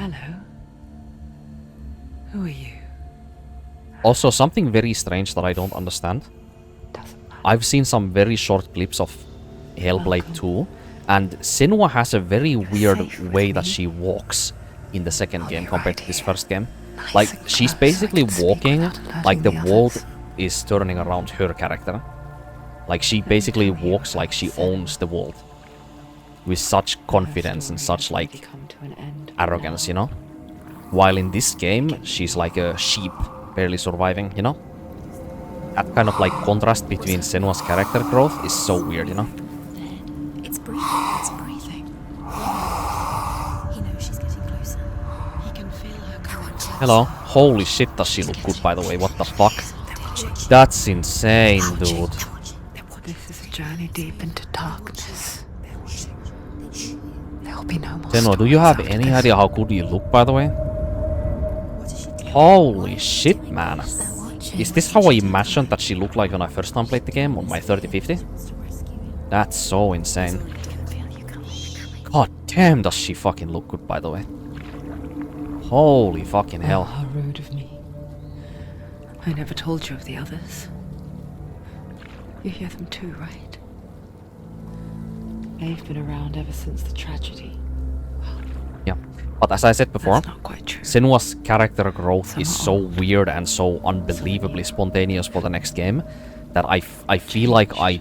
Hello. Who are you? Also, something very strange that I don't understand. I've seen some very short clips of Hellblade 2, and Senua has a very weird way that she walks in the second game compared to this first game. Like, she's basically walking like the world is turning around her character. Like, she basically walks like she owns the world. With such confidence and such, like, arrogance, you know? While in this game, she's like a sheep, barely surviving, you know? That kind of, like, contrast between Senua's character growth is so weird, you know? It's breathing. It's breathing. He knows she's getting closer. He can feel her coming closer. Hello. Holy shit, does she look good, by the way. What the fuck? That's insane, dude. This is a journey deep into darkness. There will be no more. Senua, do you have any idea how good you look, by the way? Holy shit, man. Is this how I imagined that she looked like when I first time played the game on my 3050? That's so insane. God damn, does she fucking look good, by the way. Holy fucking hell. How rude of me. I never told you of the others. You hear them too, right? They've been around ever since the tragedy. Yeah. But as I said before, That's not quite true. Senua's character growth is so weird and so unbelievably spontaneous for the next game that I feel like I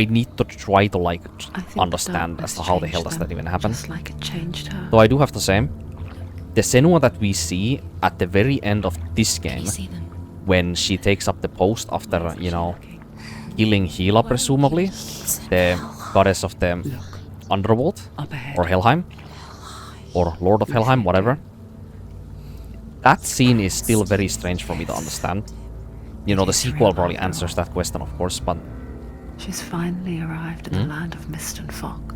need to try to, like, I think understand as to how the hell does that even happen. Just like it changed her. So I do have to say, the Senua that we see at the very end of this game, when she takes up the post after, you know, killing Hela, presumably, the goddess of the underworld, Up ahead. or Helheim, or Lord of Helheim, whatever. That scene is still very strange for me to understand. You know, the sequel probably answers that question, of course, but She's finally arrived at the land of mist and fog.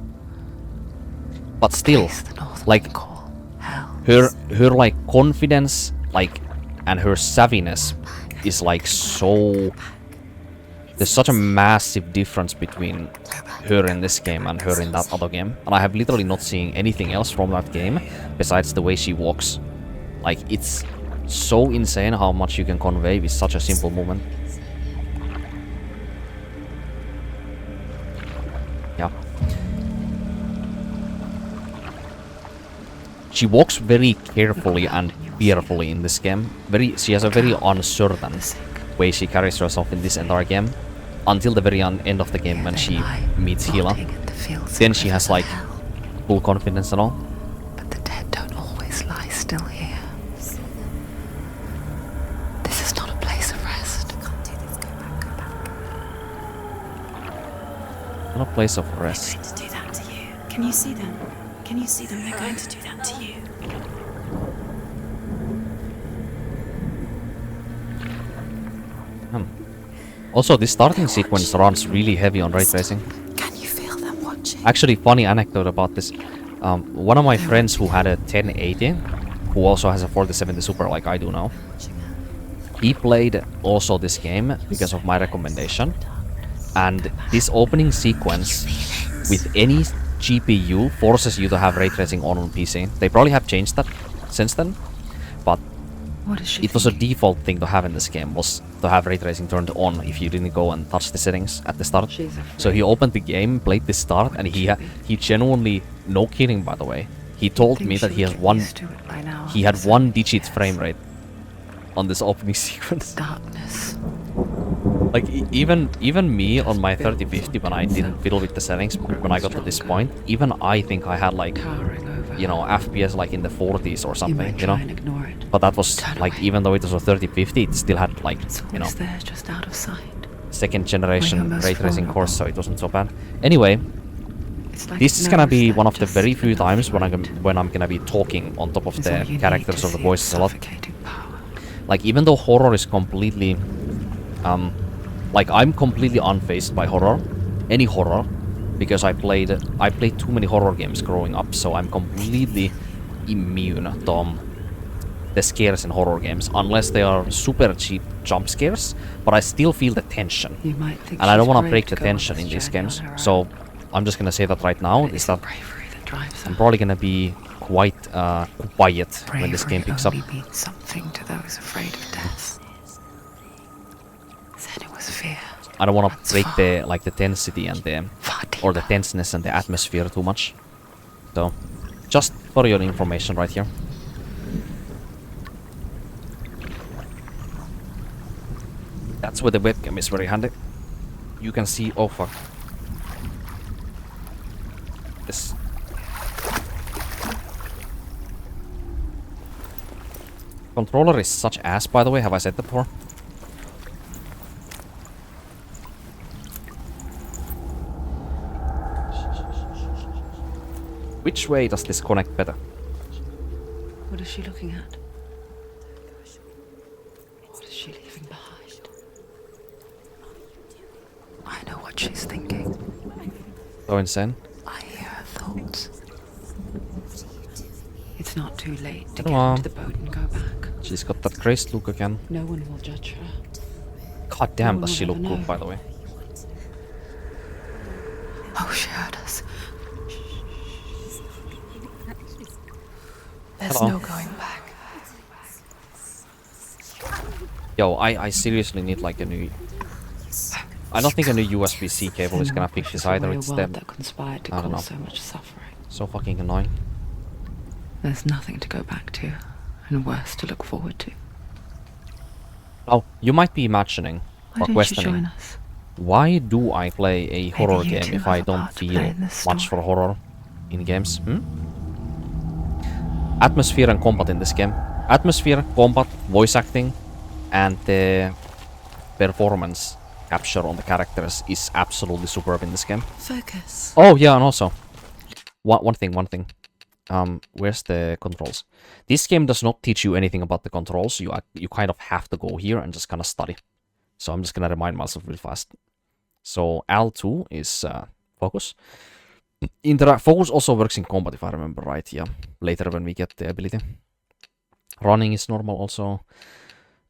still, Place the North like, call hell. her like confidence, like, and her savviness is like so. There's such a massive difference between her in this game and her in that other game, and I have literally not seen anything else from that game besides the way she walks. Like, it's so insane how much you can convey with such a simple movement. Yeah. She walks very carefully and fearfully in this game. She has a very uncertain way she carries herself in this entire game. Until the very end of the game when she meets Hela. Then she has, like, full confidence and all. But the dead don't always lie still here. This is not a place of rest. Can't do this. Go back. Go back. Not a place of rest. They're going to do that to you. Can you see them? Can you see them? They're going to do that to you. Also, this starting sequence runs really heavy on ray tracing. Can you feel them watching? Actually, funny anecdote about this. One of my friends who had a 1080, who also has a 4070 Super like I do now, he played also this game because of my recommendation. And this opening sequence with any GPU forces you to have ray tracing on PC. They probably have changed that since then, but What is she it was a thinking? default thing to have in this game, was to have ray tracing turned on if you didn't go and touch the settings at the start. She's afraid. So he opened the game, played the start, and he genuinely, no kidding by the way, he told Think me she that he would has get one, used to it by now, he had so 1 digit frame rate on this opening sequence. darkness. Like, even me on my 3050 when I didn't fiddle with the settings, when I got to this point, even I think I had, like, Towering over you know, FPS like in the 40s or you something, might you try know? and ignore it. But that was, Turn like, away. even though it was a 3050, it still had, like, It's you know, always there, just out of sight. second When generation you're most ray tracing vulnerable. course, so it wasn't so bad. Anyway, It's like this it is gonna knows be that one of the just very few enough times when light I'm gonna be talking on top of is all the you need characters to or the see voices a lot. suffocating power. Like, even though horror is completely, like, I'm completely unfazed by horror, any horror, because I played too many horror games growing up, so I'm completely immune to the scares in horror games, unless they are super cheap jump scares, but I still feel the tension. You might think And I don't she's want to brave break the go on tension this in these journey games, on her so own, I'm just gonna say that right now, but is it's the that bravery that drives her. I'm probably gonna be quite quiet when this game Bravery picks up. only means something to those afraid of death. Senua's fear. I don't want to runs break far, the like the tensity and the far or the deeper. tenseness and the atmosphere too much. So, just for your information right here. That's where the webcam is very handy. You can see. Oh fuck. This. Controller is such ass, by the way. Have I said that before? Which way does this connect better? What is she looking at? What is she leaving behind? I know what she's thinking. So insane. I hear her thoughts. It's not too late to Come get on. into the boat and go back. She's got that crazed look again. No one will judge her. God damn, No does one she will look ever good, know. by the way. Oh, she heard us. There's Hello. no going back. Yo, I seriously need like a new... I don't think a new USB-C cable is gonna Senua fix pushes this either. away a It's world them. that conspired to I don't cause know. so much suffering. So fucking annoying. There's nothing to go back to, and worse to look forward to. Oh, you might be imagining Why or don't you questioning. join us? Why do I play a horror you game two if have I a don't part to play feel in this much for story. horror in games? Atmosphere and combat in this game. Atmosphere, combat, voice acting, and the performance capture on the characters is absolutely superb in this game. Focus. Oh yeah, and also one thing. Where's the controls? This game does not teach you anything about the controls. You kind of have to go here and just kind of study. So I'm just gonna remind myself real fast. So L2 is focus. Focus also works in combat if I remember right. Yeah, later when we get the ability. Running is normal also.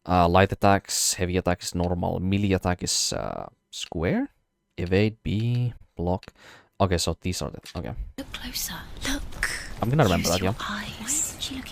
Light attacks, heavy attack is normal. Melee attack is square. Evade, B, block. Okay, so these are the... Okay. Look closer. Look. I'm gonna remember Use that, yeah. your eyes. Why isn't she looking